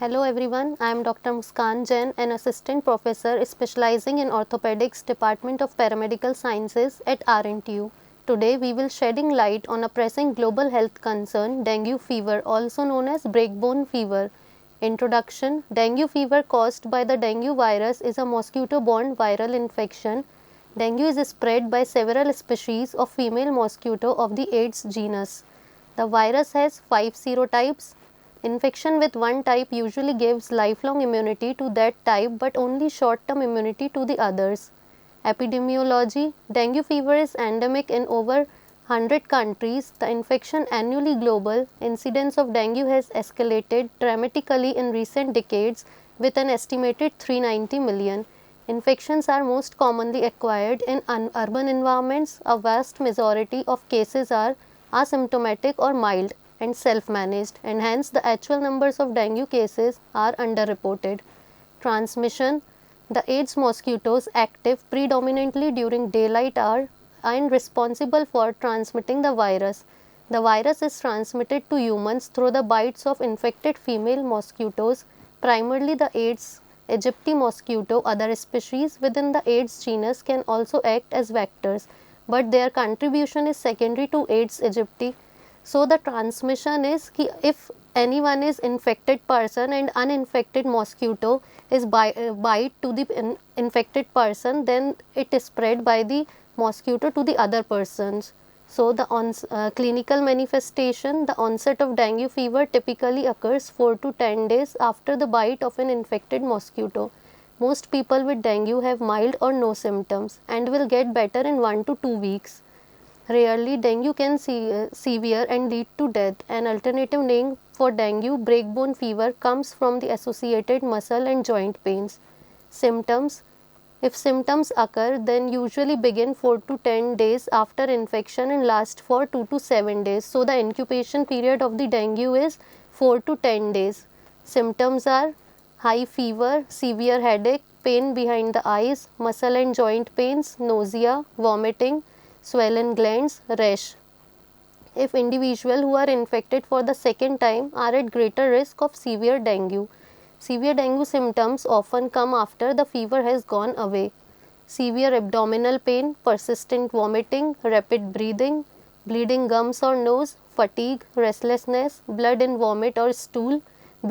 Hello everyone, I am Dr. Muskan Jain, an assistant professor specializing in orthopedics, Department of Paramedical Sciences at RNTU. Today we will shedding light on a pressing global health concern, dengue fever, also known as breakbone fever. Introduction: dengue fever caused by the dengue virus is a mosquito-borne viral infection. Dengue is spread by several species of female mosquito of the Aedes genus. The virus has 5 serotypes. Infection with one type usually gives lifelong immunity to that type but only short-term immunity to the others. Epidemiology: dengue fever is endemic in over 100 countries. The infection annually global incidence of dengue has escalated dramatically in recent decades with an estimated 390 million. Infections are most commonly acquired in urban environments. A vast majority of cases are asymptomatic or mild and self-managed, and hence the actual numbers of dengue cases are underreported. Transmission: the Aedes mosquitoes active predominantly during daylight hour and responsible for transmitting the virus. The virus is transmitted to humans through the bites of infected female mosquitoes, primarily the Aedes aegypti mosquito. Other species within the Aedes genus can also act as vectors, but their contribution is secondary to Aedes aegypti. So the transmission is कि if anyone is infected person and uninfected mosquito is bite to the infected person, then it is spread by the mosquito to the other persons. So the clinical manifestation: the onset of dengue fever typically occurs 4 to 10 days after the bite of an infected mosquito. Most people with dengue have mild or no symptoms and will get better in 1 to 2 weeks. Rarely, dengue can severe and lead to death. An alternative name for dengue, breakbone fever, comes from the associated muscle and joint pains. Symptoms: if symptoms occur, then usually begin 4 to 10 days after infection and last for 2 to 7 days. So the incubation period of the dengue is 4 to 10 days. Symptoms are high fever, severe headache, pain behind the eyes, muscle and joint pains, nausea, vomiting, swollen glands, rash. If individuals who are infected for the second time are at greater risk of severe dengue. Severe dengue symptoms often come after the fever has gone away. Severe abdominal pain, persistent vomiting, rapid breathing, bleeding gums or nose, fatigue, restlessness, blood in vomit or stool,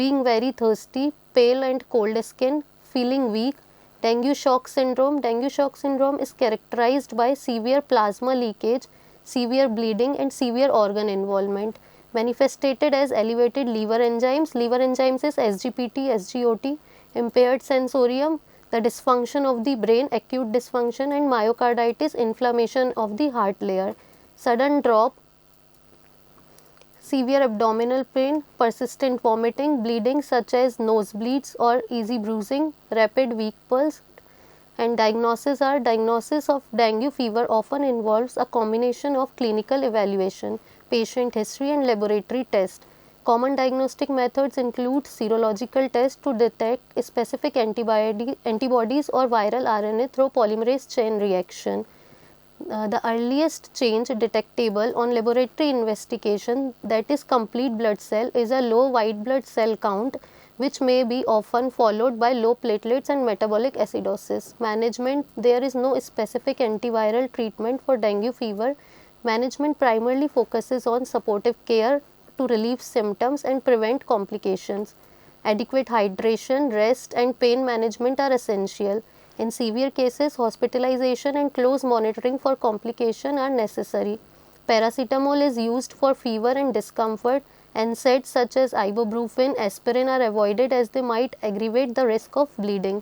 being very thirsty, pale and cold skin, feeling weak. Dengue shock syndrome. Dengue shock syndrome is characterized by severe plasma leakage, severe bleeding and severe organ involvement, manifested as elevated liver enzymes. Liver enzymes is SGPT, SGOT, impaired sensorium, the dysfunction of the brain, acute dysfunction, and myocarditis, inflammation of the heart layer. Sudden drop, severe abdominal pain, persistent vomiting, bleeding such as nosebleeds or easy bruising, rapid weak pulse. And diagnosis of dengue fever often involves a combination of clinical evaluation, patient history and laboratory test. Common diagnostic methods include serological tests to detect specific antibodies or viral RNA through polymerase chain reaction. The earliest change detectable on laboratory investigation, that is complete blood cell, is a low white blood cell count, which may be often followed by low platelets and metabolic acidosis. Management: there is no specific antiviral treatment for dengue fever. Management primarily focuses on supportive care to relieve symptoms and prevent complications. Adequate hydration, rest and pain management are essential. In severe cases, hospitalization and close monitoring for complication are necessary. Paracetamol is used for fever and discomfort. NSAIDs such as ibuprofen, aspirin are avoided as they might aggravate the risk of bleeding.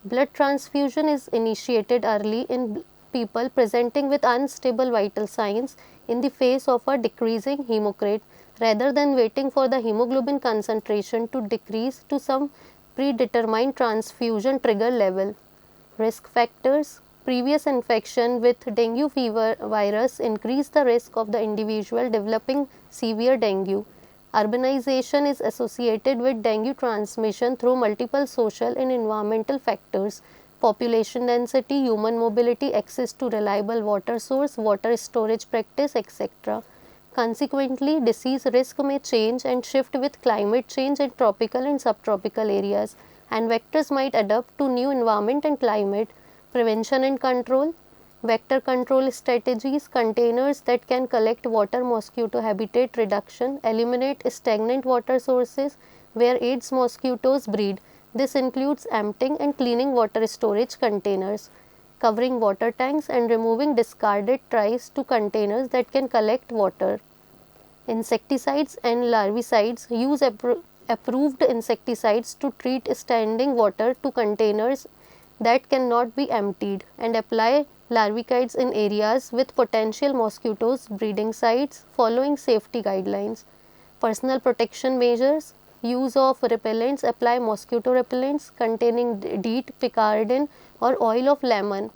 Blood transfusion is initiated early in people presenting with unstable vital signs in the face of a decreasing hematocrit, rather than waiting for the hemoglobin concentration to decrease to some predetermined transfusion trigger level. Risk factors: previous infection with dengue fever virus increase the risk of the individual developing severe dengue. Urbanization is associated with dengue transmission through multiple social and environmental factors. Population density, human mobility, access to reliable water source, water storage practice, etc. Consequently, disease risk may change and shift with climate change in tropical and subtropical areas, and vectors might adapt to new environment and climate. Prevention and control. Vector control strategies, containers that can collect water, mosquito habitat reduction, eliminate stagnant water sources where Aedes mosquitoes breed. This includes emptying and cleaning water storage containers, covering water tanks and removing discarded tries to containers that can collect water. Insecticides and larvicides. Use approved insecticides to treat standing water to containers that cannot be emptied, and apply larvicides in areas with potential mosquitoes breeding sites following safety guidelines. Personal protection measures. Use of repellents. Apply mosquito repellents containing DEET, picaridin or oil of lemon.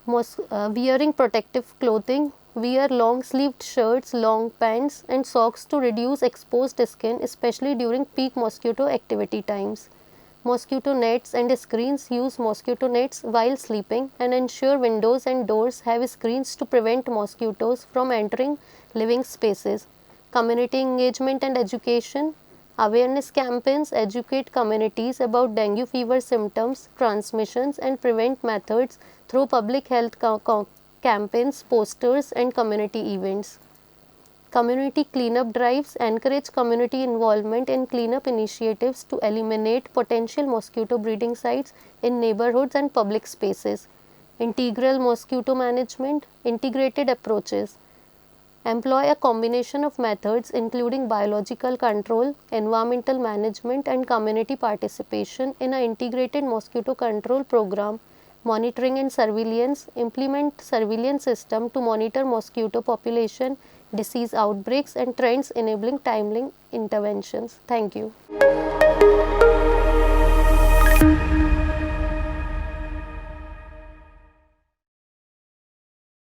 Wearing protective clothing. Wear long sleeved shirts, long pants and socks to reduce exposed skin, especially during peak mosquito activity times. Mosquito nets and screens. Use mosquito nets while sleeping and ensure windows and doors have screens to prevent mosquitoes from entering living spaces. Community engagement and education. Awareness campaigns educate communities about dengue fever symptoms, transmissions and prevent methods through public health campaigns, posters and community events. Community cleanup drives. Encourage community involvement in cleanup initiatives to eliminate potential mosquito breeding sites in neighborhoods and public spaces. Integral mosquito management. Integrated approaches. Employ a combination of methods including biological control, environmental management and community participation in an integrated mosquito control program. Monitoring and surveillance. Implement surveillance system to monitor mosquito population, disease outbreaks and trends, enabling timely interventions. Thank you.